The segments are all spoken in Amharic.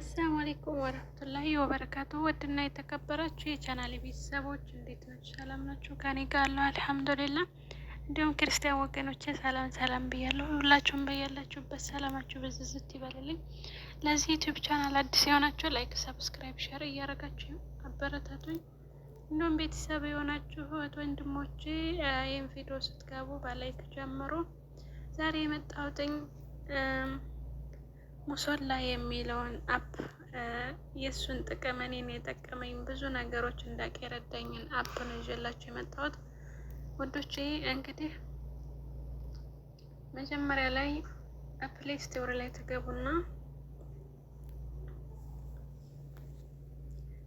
አሰላሙ አለይኩም ወረህመቱላሂ ወበረካቱ። ውድና የተከበራችሁ የቻናሌ ቤተሰቦች እንዴት ናችሁ? ሰላም ናችሁ? ከኔ ጋር አለሁ አልሐምዱሊላህ። እንዲሁም ክርስቲያን ወገኖቼ ሰላም ሰላም ብያለሁ። ሁላችሁም በያላችሁበት ሰላማችሁ ብዝዝት ይበልልኝ። ለዚህ ዩቲዩብ ቻናል አዲስ የሆናችሁ ላይክ፣ ሰብስክራይብ፣ ሼር እያደረጋችሁ አበረታቱኝ። እንዲሁም ቤተሰብ የሆናችሁ እህት ወንድሞቼ ይህን ቪዲዮ ስትገቡ በላይክ ጀምሮ ዛሬ የመጣሁትኝ ሙሶላ የሚለውን አፕ የእሱን ጥቅም እኔን የጠቀመኝ ብዙ ነገሮች እንዳውቅ የረዳኝን አፕ ነው ይዤላችሁ የመጣሁት ውዶቼ። እንግዲህ መጀመሪያ ላይ ፕሌይ ስቶር ላይ ትገቡና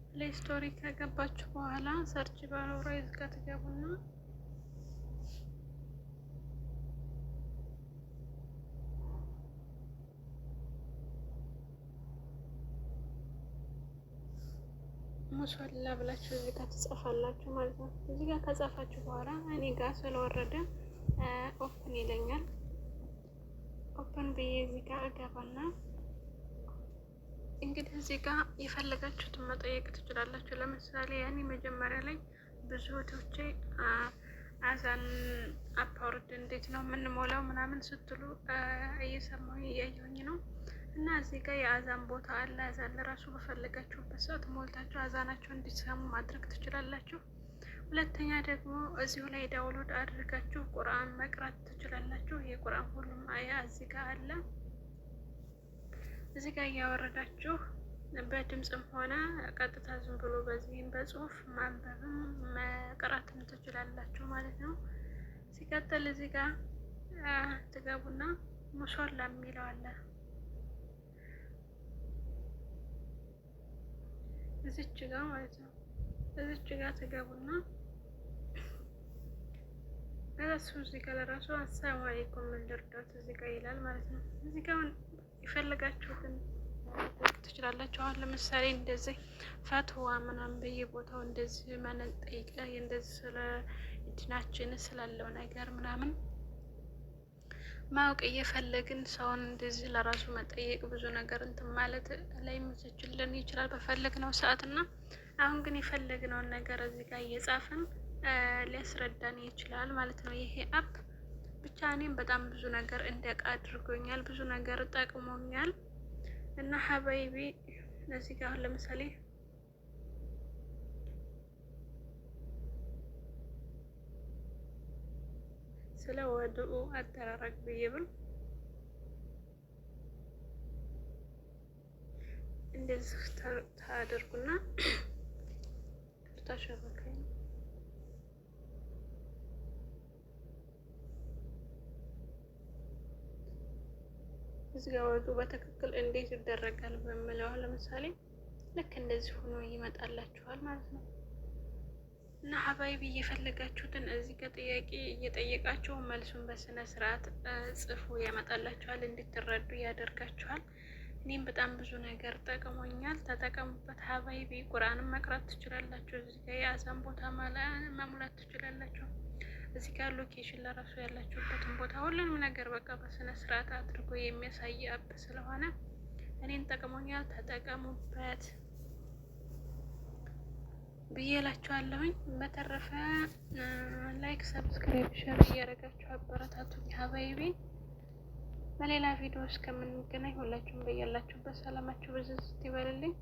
ፕሌይ ስቶሪ ከገባችሁ በኋላ ሰርች ባሮራይዝ ጋር ትገቡና ሙሶላ ብላችሁ እዚህ ጋር ትጽፋላችሁ ማለት ነው። እዚህ ጋር ከጻፋችሁ በኋላ እኔ ጋር ስለወረደ ኦፕን ይለኛል። ኦፕን ብዬ እዚህ ጋር እገባና እንግዲህ እዚህ ጋር የፈለጋችሁትን መጠየቅ ትችላላችሁ። ለምሳሌ ያኔ መጀመሪያ ላይ ብዙ እህቶቼ አዛን አፓወርድ እንዴት ነው የምንሞላው ምናምን ስትሉ እየሰማሁ እያየሁኝ ነው። እና እዚህ ጋር የአዛን ቦታ አለ። አዛን ለራሱ በፈለጋችሁበት ሰዓት ሞልታችሁ አዛናችሁ እንዲሰሙ ማድረግ ትችላላችሁ። ሁለተኛ ደግሞ እዚሁ ላይ ዳውንሎድ አድርጋችሁ ቁርአን መቅራት ትችላላችሁ። የቁርአን ሁሉም አያ እዚህ ጋር አለ። እዚህ ጋር እያወረዳችሁ በድምፅም ሆነ ቀጥታ ዝም ብሎ በዚህም በጽሁፍ ማንበብም መቅራትም ትችላላችሁ ማለት ነው። ሲቀጥል እዚህ ጋር ትገቡና ሙሶላ የሚለው አለ። እዚች ጋር ማለት ነው። እዚች ጋር ትገቡና እራሱ እዚህ ጋር ለራሱ አሰላሙ አለይኩም ልርዳት እዚህ ጋር ይላል ማለት ነው። እዚህ ጋር የፈለጋችሁትን ትችላላችሁ። አሁን ለምሳሌ እንደዚህ ፈትዋ ምናምን በየቦታው እንደዚህ መነጠይቀ እንደዚህ ስለ ዲናችን ስላለው ነገር ምናምን ማወቅ እየፈለግን ሰውን እንደዚህ ለራሱ መጠየቅ ብዙ ነገር እንትን ማለት ላይ መሰችልን ይችላል በፈለግነው ሰዓት እና አሁን ግን የፈለግነውን ነገር እዚህ ጋር እየጻፍን ሊያስረዳን ይችላል ማለት ነው። ይሄ አፕ ብቻ እኔም በጣም ብዙ ነገር እንዲያውቅ አድርጎኛል፣ ብዙ ነገር ጠቅሞኛል። እና ሀባይቢ እዚህ ጋር አሁን ለምሳሌ ስለ ወድኡ አደራረግ ብዬ ብል እንደዚህ ታደርጉና ታሸበከኝ እዚህ ጋር ወድኡ በትክክል እንዴት ይደረጋል በሚለው ለምሳሌ ልክ እንደዚህ ሆኖ ይመጣላችኋል ማለት ነው። እና ሀባይቢ እየፈለጋችሁትን እዚህ ጋር ጥያቄ እየጠየቃችሁ መልሱን በስነ ስርዓት ጽፉ ያመጣላችኋል፣ እንድትረዱ ያደርጋችኋል። እኔም በጣም ብዙ ነገር ጠቅሞኛል፣ ተጠቀሙበት ሀባይቢ። ቁርአንም መቅራት ትችላላችሁ። እዚህ ጋር የአዛን ቦታ መሙላት ትችላላችሁ። እዚህ ጋር ሎኬሽን ለራሱ ያላችሁበትን ቦታ ሁሉንም ነገር በቃ በስነ ስርዓት አድርጎ የሚያሳይ አፕ ስለሆነ እኔን ጠቅሞኛል፣ ተጠቀሙበት ብዬ እላችኋለሁኝ። በተረፈ ላይክ፣ ሰብስክራይብ፣ ሼር እያደረጋችሁ አበረታቱኝ ሀባይቢ። በሌላ ቪዲዮ እስከምንገናኝ ሁላችሁም በያላችሁበት ሰላማችሁ ብዝዝት ይበልልኝ።